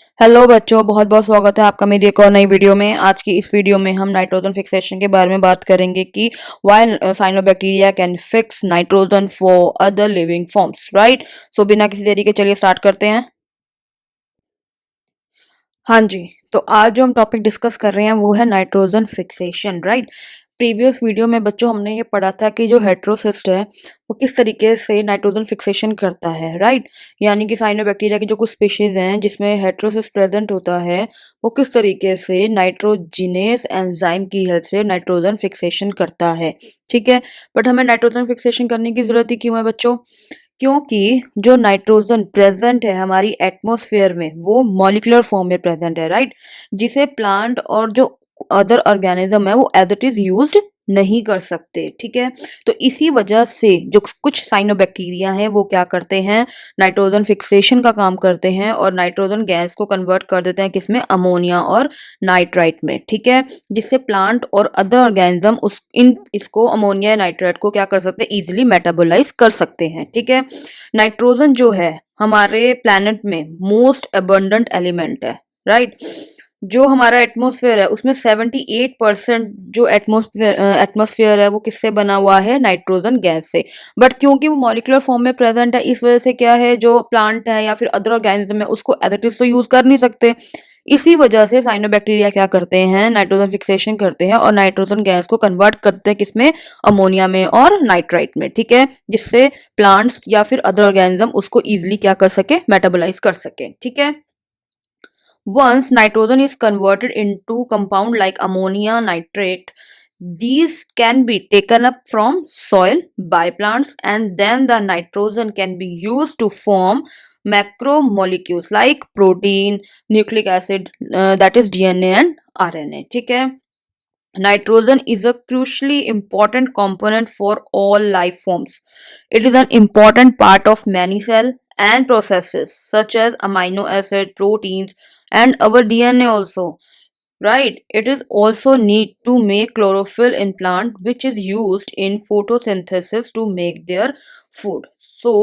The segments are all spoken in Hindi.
हेलो बच्चों, बहुत बहुत स्वागत है आपका मेरी एक और नई वीडियो में। आज की इस वीडियो में हम नाइट्रोजन फिक्सेशन के बारे में बात करेंगे कि why cyanobacteria can fix nitrogen for other living forms, right. So बिना किसी देरी के चलिए स्टार्ट करते हैं। हाँ जी, तो आज जो हम टॉपिक डिस्कस कर रहे हैं वो है nitrogen fixation, right. Previous video में बच्चों हमने ये पढ़ा था कि जो हेटेरोसिस्ट है वो किस तरीके से नाइट्रोजन फिक्सेशन करता है, राइट। यानी कि साइनोबैक्टीरिया की जो कुछ स्पीशीज हैं जिसमें हेटेरोसिस्ट प्रेजेंट होता है वो किस तरीके से नाइट्रोजिनेस एंजाइम की हेल्प से नाइट्रोजन फिक्सेशन करता है, ठीक है। बट हमें नाइट्रोजन फिक्सेशन करने की जरूरत ही क्यों है बच्चों? क्योंकि जो नाइट्रोजन प्रेजेंट है हमारी एटमॉस्फेयर में वो मॉलिक्यूलर फॉर्म में प्रेजेंट है, राइट। जिसे प्लांट और जो अदर ऑर्गेनिज्म है वो एज इट इज यूज्ड नहीं कर सकते, ठीक है। तो इसी वजह से जो कुछ साइनोबैक्टीरिया हैं वो क्या करते हैं, नाइट्रोजन फिक्सेशन का काम करते हैं और नाइट्रोजन गैस को कन्वर्ट कर देते हैं किसमें, अमोनिया और नाइट्राइट में, ठीक है। जिससे प्लांट और अदर ऑर्गेनिज्म उस इन इसको अमोनिया नाइट्राइट को क्या कर सकते हैं, इजिली मेटाबोलाइज कर सकते हैं, ठीक है। नाइट्रोजन जो है हमारे प्लैनेट में मोस्ट अबंडेंट एलिमेंट है, राइट। जो हमारा एटमॉस्फेयर है उसमें 78% जो एटमॉस्फेयर है वो किससे बना हुआ है, नाइट्रोजन गैस से। बट क्योंकि वो मॉलिक्यूलर फॉर्म में प्रेजेंट है इस वजह से क्या है, जो प्लांट है या फिर अदर ऑर्गेनिज्म है उसको एज इट इज तो यूज कर नहीं सकते। इसी वजह से साइनोबैक्टीरिया क्या करते हैं, नाइट्रोजन फिक्सेशन करते हैं और नाइट्रोजन गैस को कन्वर्ट करते हैं किसमें, अमोनिया में और नाइट्राइट में, ठीक है। जिससे प्लांट्स या फिर अदर ऑर्गेनिज्म उसको इजिली क्या कर सके, मेटाबोलाइज कर सके, ठीक है। Once nitrogen is converted into compound like ammonia nitrate, these can be taken up from soil by plants and then the nitrogen can be used to form macromolecules like protein, nucleic acid, that is DNA and RNA, ठीक है। Nitrogen is a crucially important component for all life forms. It is an important part of many cell and processes such as amino acid, proteins, and our DNA also. Right? It is also need to make chlorophyll in plant which is used in photosynthesis to make their food. So,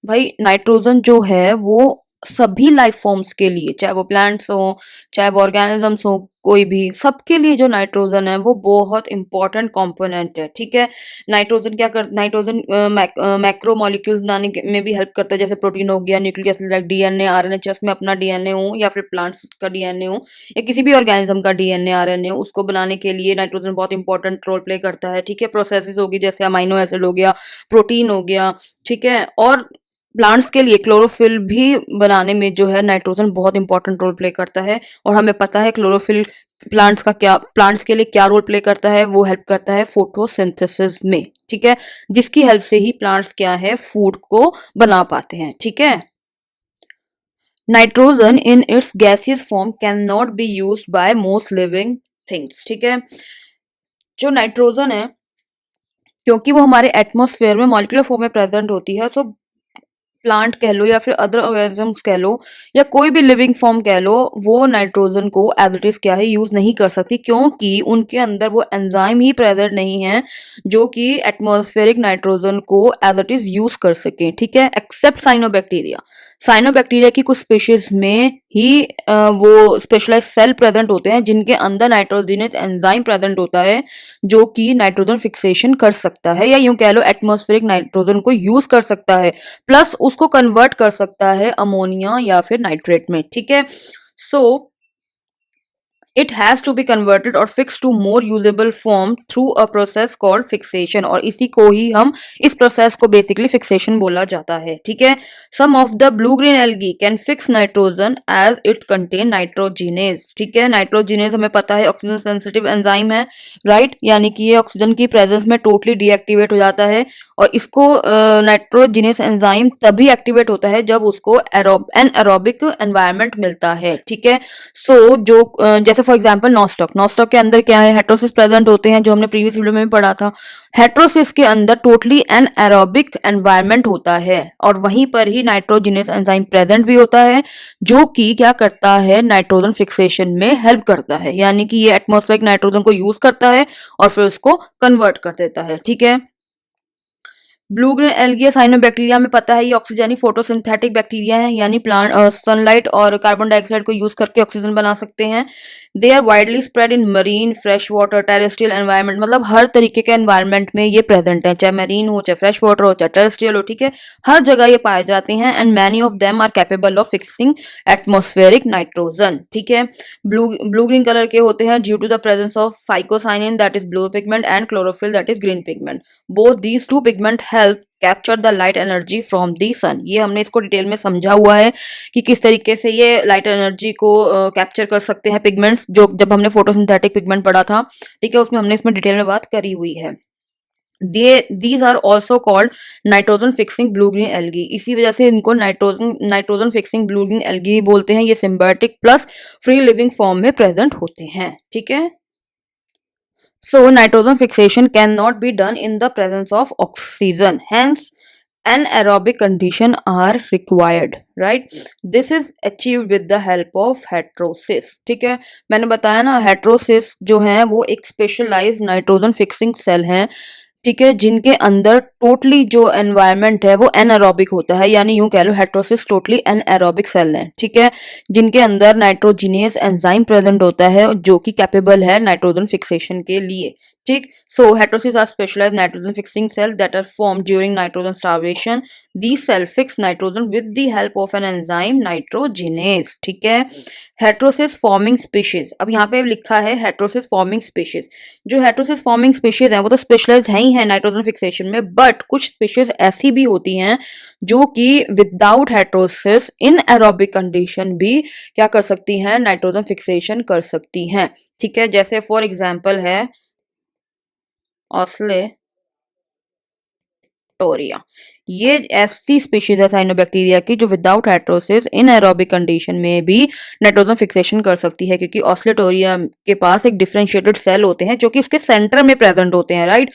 भाई नाइट्रोजन जो है वो सभी लाइफ फॉर्म्स के लिए, चाहे वो प्लांट्स हो चाहे वो ऑर्गेनिजम्स हो, कोई भी, सबके लिए जो नाइट्रोजन है वो बहुत इंपॉर्टेंट कंपोनेंट है, ठीक है। नाइट्रोजन मैक्रो मॉलिक्यूल्स बनाने में भी हेल्प करता है, जैसे प्रोटीन हो गया, nucleic acid like DNA RNA, में अपना डीएनए हो या फिर प्लांट्स का डीएनए हो या किसी भी ऑर्गेनिज्म का डीएनए आरएनए हो, उसको बनाने के लिए नाइट्रोजन बहुत इंपॉर्टेंट रोल प्ले करता है, ठीक है। प्रोसेसेस होगी जैसे अमाइनो एसिड हो गया, प्रोटीन हो गया, ठीक है। और प्लांट्स के लिए क्लोरोफिल भी बनाने में जो है नाइट्रोजन बहुत इंपॉर्टेंट रोल प्ले करता है। और हमें पता है क्लोरोफिल प्लांट्स के लिए क्या रोल प्ले करता है, वो हेल्प करता है फोटोसिंथेसिस में, ठीक है। जिसकी हेल्प से ही प्लांट्स क्या है, फूड को बना पाते हैं, ठीक है। Nitrogen in its gaseous form can not be used by most living things, ठीक है। जो नाइट्रोजन है क्योंकि वो हमारे एटमॉस्फेयर में मॉलिक्यूलर फॉर्म में प्रेजेंट होती है, तो प्लांट कह लो या फिर अदर ऑर्गेनिजम्स कह लो या कोई भी लिविंग फॉर्म कह लो, वो नाइट्रोजन को एज इट इज क्या है, यूज नहीं कर सकती, क्योंकि उनके अंदर वो एंजाइम ही प्रेजेंट नहीं है जो कि एटमॉस्फेरिक नाइट्रोजन को एज इट इज यूज कर सके, ठीक है। Accept cyanobacteria. साइनोबैक्टीरिया की कुछ स्पीशीज में ही वो स्पेशलाइज सेल प्रेजेंट होते हैं जिनके अंदर नाइट्रोजिनस एंजाइम प्रेजेंट होता है जो कि नाइट्रोजन फिक्सेशन कर सकता है, या यूं कह लो एटमॉस्फेरिक नाइट्रोजन को यूज कर सकता है प्लस उसको कन्वर्ट कर सकता है अमोनिया या फिर नाइट्रेट में, ठीक है। सो it has to be converted or fixed to more usable form through a process called fixation, और इसी को ही हम इस प्रोसेस को बेसिकली फिक्सेशन बोला जाता है, ठीक है। Some of the blue green algae can fix nitrogen as it contain nitrogenase, ठीक है। नाइट्रोजिनेज हमें पता है ऑक्सीजन सेंसिटिव एंजाइम है, राइट। यानी कि ये ऑक्सीजन की प्रेजेंस में टोटली डीएक्टिवेट हो जाता है और इसको नाइट्रोजिनेज एंजाइम तभी एक्टिवेट होता है जब उसको एनारोबिक एनवायरनमेंट मिलता है, ठीक है। सो जो जैसे फॉर एग्जांपल नॉस्टॉक के अंदर क्या है, हेट्रोसिस प्रेजेंट होते हैं, जो हमने प्रीवियस वीडियो में पढ़ा था। हेट्रोसिस के अंदर टोटली एन एरोबिक एनवायरनमेंट होता है और वहीं पर ही नाइट्रोजिनस एंजाइम प्रेजेंट भी होता है जो कि क्या करता है, नाइट्रोजन फिक्सेशन में हेल्प करता है। यानी कि ये एटमॉस्फेरिक नाइट्रोजन को यूज करता है और फिर उसको कन्वर्ट कर देता है, ठीक है। ब्लू ग्रीन एल्गी साइनोबैक्टीरिया में पता है ये ऑक्सीजनी फोटोसिंथेटिक बैक्टीरिया है, यानी प्लांट सनलाइट और कार्बन डाइऑक्साइड को यूज करके ऑक्सीजन बना सकते हैं। They are widely spread in marine, fresh water, terrestrial environment, मतलब हर तरीके के एनवायरनमेंट में ये प्रेजेंट है, चाहे मरीन हो, चाहे फ्रेश वाटर हो, चाहे टेरेस्ट्रियल हो, ठीक है, हर जगह ये पाए जाते हैं। And many of them are capable of fixing atmospheric nitrogen, ठीक है। ब्लू ग्रीन कलर के होते हैं due to the presence of phycocyanin that is blue pigment and chlorophyll that is green pigment. Both these two pigment help capture the light energy from the sun. ये हमने इसको डिटेल में समझा हुआ है कि किस तरीके से ये लाइट एनर्जी को कैप्चर कर सकते हैं पिगमेंट्स, जो जब हमने फोटोसिंथेटिक पिगमेंट पढ़ा था, ठीक है, उसमें हमने इसमें डिटेल में बात करी हुई है। these are also called nitrogen fixing blue green algae. इसी वजह से इनको nitrogen fixing blue green algae बोलते हैं। ये symbiotic plus free living form में प्रेजेंट होते हैं, ठीक है। So nitrogen fixation cannot be done in the presence of oxygen. Hence, anaerobic condition are required. Right? This is achieved with the help of heterosis. ठीक है, मैंने बताया ना heterosis जो है वो एक specialized nitrogen fixing cell है, ठीक है, जिनके अंदर टोटली जो एनवायरनमेंट है वो एनारोबिक होता है, यानी यूं कह लो हेट्रोसिस टोटली एनारोबिक सेल है, ठीक है, जिनके अंदर नाइट्रोजिनेस एंजाइम प्रेजेंट होता है जो कि कैपेबल है नाइट्रोजन फिक्सेशन के लिए, ठीक। So heterocysts are specialised nitrogen fixing cell that are form during nitrogen starvation. The cell fix nitrogen with the help of an enzyme nitrogenase, ठीक है। हेट्रोसिस फॉर्मिंग स्पीशीज, अब यहाँ पे लिखा है हेट्रोसिस फॉर्मिंग स्पीशीज। जो हेट्रोसिस फॉर्मिंग स्पीशीज है वो तो स्पेशलाइज्ड है ही है नाइट्रोजन फिक्सेशन में, बट कुछ स्पीशीज ऐसी भी होती हैं जो कि without heterosis in aerobic condition भी क्या कर सकती हैं, नाइट्रोजन फिक्सेशन कर सकती हैं, ठीक है। जैसे फॉर एग्जाम्पल है ऑस्लेटोरिया, ये ऐसी स्पीशीज है साइनोबैक्टीरिया की जो without heterosis in aerobic condition में भी नाइट्रोजन फिक्सेशन कर सकती है, क्योंकि ऑस्लेटोरिया के पास एक डिफरेंशिएटेड सेल होते हैं जो कि उसके सेंटर में प्रेजेंट होते हैं, राइट।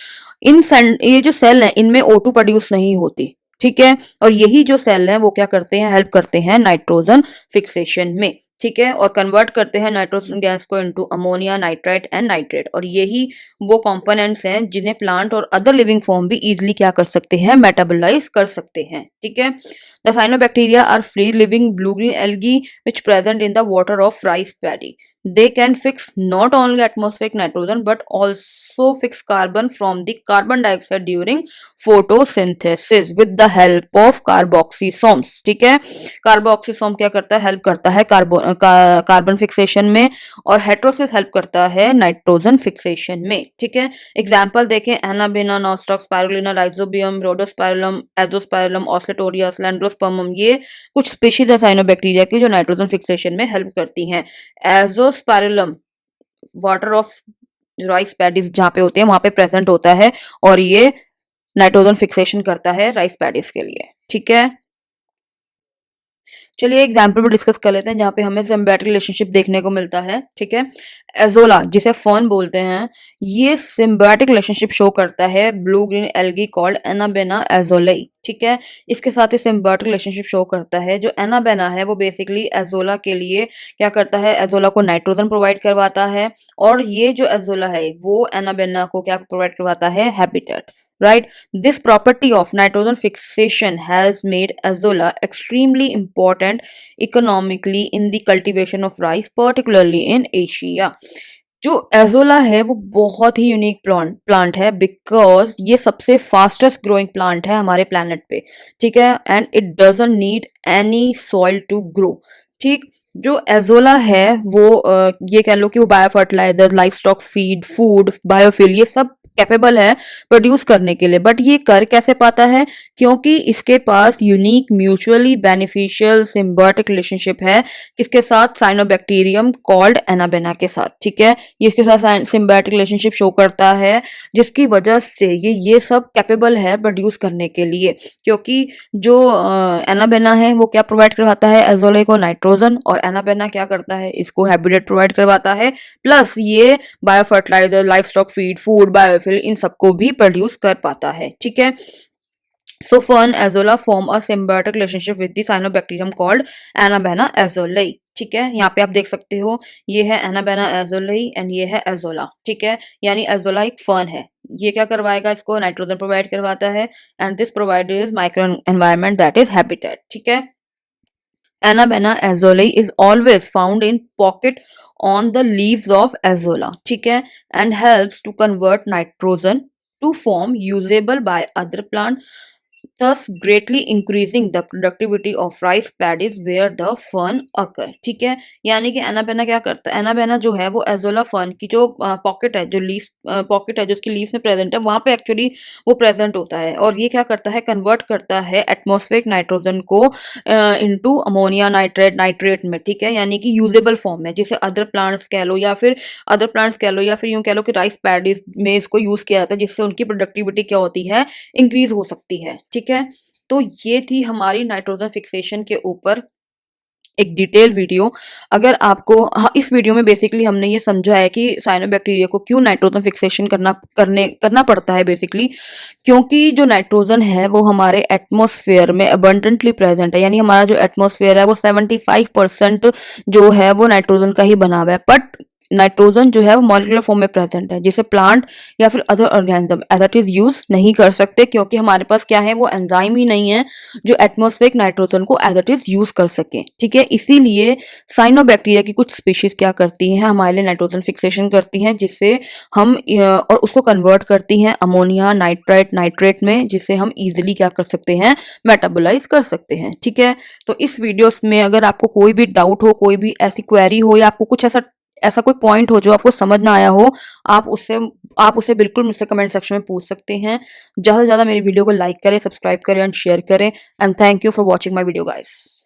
ये जो सेल है इनमें O2 प्रोड्यूस नहीं होती, ठीक है, और यही जो सेल है वो क्या करते हैं, हेल्प करते हैं नाइट्रोजन फिक्सेशन में, ठीक है, और कन्वर्ट करते हैं नाइट्रोजन गैस को into ammonia, nitrite and nitrate. और यही वो कंपोनेंट्स हैं जिन्हें प्लांट और अदर लिविंग फॉर्म भी इजीली क्या कर सकते हैं, मेटाबोलाइज कर सकते हैं, ठीक है। The cyanobacteria are free living blue green algae which present in the water of rice paddy. They can fix not only atmospheric nitrogen but also fix carbon from the carbon dioxide during photosynthesis with the help of carboxysomes, ठीक है। कार्बोक्सीसोम क्या करता है, हेल्प करता है कार्बन फिक्सेशन में, और हेट्रोसिस हेल्प करता है नाइट्रोजन फिक्सेशन में, ठीक है। एग्जाम्पल देखें, एनाबेना, नॉस्टॉक, स्पाइरुलिना, राइजोबियम, रोडोस्पाइरुलम, एजोस्पाइरुलम, ऑस्लेटोरियस, लैंड्रोस्पर्मम, ये कुछ स्पीशीज है साइनोबैक्टीरिया की जो नाइट्रोजन फिक्सेशन में हेल्प करती हैं। एजोस्पाइरुलम वाटर ऑफ राइस पैडीज जहाँ पे होते हैं वहां पे प्रेजेंट होता है, और ये नाइट्रोजन फिक्सेशन करता है राइस पैडीज के लिए, ठीक है। चलिए एग्जाम्पल में डिस्कस कर लेते हैं जहाँ पे हमें सिम्बायोटिक रिलेशनशिप देखने को मिलता है, ठीक है। एजोला जिसे फर्न बोलते हैं, ये सिम्बायोटिक रिलेशनशिप शो करता है blue green algae called Anabaena azollae, ठीक है। इसके साथ ही सिम्बायोटिक रिलेशनशिप शो करता है। जो एनाबेना है वो बेसिकली एजोला के लिए क्या करता है, एजोला को नाइट्रोजन प्रोवाइड करवाता है, और ये जो एजोला है वो एनाबेना को क्या प्रोवाइड करवाता है, habitat, right? This property of nitrogen fixation has made azolla extremely important economically in the cultivation of rice, particularly in Asia. जो एजोला है वो बहुत ही यूनिक प्लांट है, बिकॉज ये सबसे फास्टेस्ट ग्रोइंग प्लांट है हमारे प्लानट पे, ठीक है, and it doesn't need any soil to grow, ठीक। जो एजोला है वो ये कह लो कि वो bio fertiliser, livestock feed, food, biofuel, ये सब कैपेबल है प्रोड्यूस करने के लिए, बट ये कर कैसे पाता है, क्योंकि इसके पास unique mutually beneficial symbiotic relationship है किसके साथ, साइनोबैक्टीरियम कॉल्ड एनाबेना के साथ, ठीक है। ये इसके साथ सिम्बायोटिक रिलेशनशिप शो करता है, जिसकी वजह से ये सब कैपेबल है प्रोड्यूस करने के लिए, क्योंकि जो एनाबेना है वो क्या प्रोवाइड करवाता है, एजोले को नाइट्रोजन, और एनाबेना क्या करता है, इसको हैबिटेट प्रोवाइड करवाता है, प्लस ये bio fertiliser, livestock feed, food, biofuel, इन सबको भी प्रोड्यूस कर पाता है, ठीक है। So fern azolla form a symbiotic relationship with the cyanobacterium called Anabaena azolei, ठीक है। यहाँ पे आप देख सकते हो ये है एनाबेना एजोलाई एंड ये है एजोला, ठीक है। यानी एजोला एक फर्न है, ये क्या करवाएगा, इसको नाइट्रोजन प्रोवाइड करवाता है and this provide is micro environment that is habitat, ठीक है। Annabella azulei is always found in pocket on the leaves of azolla, ठीक है, and helps to convert nitrogen to form usable by other plant, thus greatly increasing the productivity of rice paddies where the fern occur, ठीक है। यानी कि एनाबेना क्या करता है, एनाबेना जो है वो एजोला फर्न की जो पॉकेट है, जो लीफ पॉकेट है जो उसकी लीव्स में प्रेजेंट है, वहां पे एक्चुअली वो प्रेजेंट होता है और ये क्या करता है, कन्वर्ट करता है एटमॉस्फेरिक नाइट्रोजन को इनटू अमोनिया नाइट्रेट नाइट्रेट में, ठीक है, यानी कि यूजेबल फॉर्म में, जिसे अदर प्लांट्स कह लो या फिर यूं कह लो कि राइस पैडीज में इसको यूज किया जाता है, जिससे उनकी प्रोडक्टिविटी क्या होती है, इंक्रीज हो सकती है, ठीक है। तो ये थी हमारी नाइट्रोजन फिक्सेशन के ऊपर एक डिटेल वीडियो। अगर आपको, हाँ, इस वीडियो में बेसिकली हमने ये समझा है कि साइनोबैक्टीरिया को क्यों नाइट्रोजन फिक्सेशन करना पड़ता है बेसिकली, क्योंकि जो नाइट्रोजन है वो हमारे एटमॉस्फेयर में अबंडेंटली प्रेजेंट है, यानी हमारा जो एटमॉस्फेयर है वो 75% जो है वो नाइट्रोजन का ही बना हुआ है, बट नाइट्रोजन जो है वो मॉलिक्यूलर फॉर्म में प्रेजेंट है, जिसे प्लांट या फिर other organism as it is use नहीं कर सकते, क्योंकि हमारे पास क्या है, वो एंजाइम ही नहीं है जो एटमॉस्फेरिक नाइट्रोजन को एज इट इज यूज कर सके, ठीक है। इसीलिए साइनोबैक्टीरिया की कुछ स्पीशीज क्या करती हैं, हमारे लिए नाइट्रोजन फिक्सेशन करती हैं, जिससे हम और उसको कन्वर्ट करती हैं अमोनिया नाइट्राइट नाइट्रेट में, जिसे हम इजिली क्या कर सकते हैं, मेटाबोलाइज कर सकते हैं, ठीक है। तो इस वीडियो में अगर आपको कोई भी डाउट हो, कोई भी ऐसी क्वेरी हो, या आपको कुछ ऐसा ऐसा कोई पॉइंट हो जो आपको समझ ना आया हो, आप उसे बिल्कुल मुझसे कमेंट सेक्शन में पूछ सकते हैं। ज़्यादा से ज़्यादा मेरी वीडियो को लाइक करें, सब्सक्राइब करें एंड शेयर करें, and thank you for watching my video guys.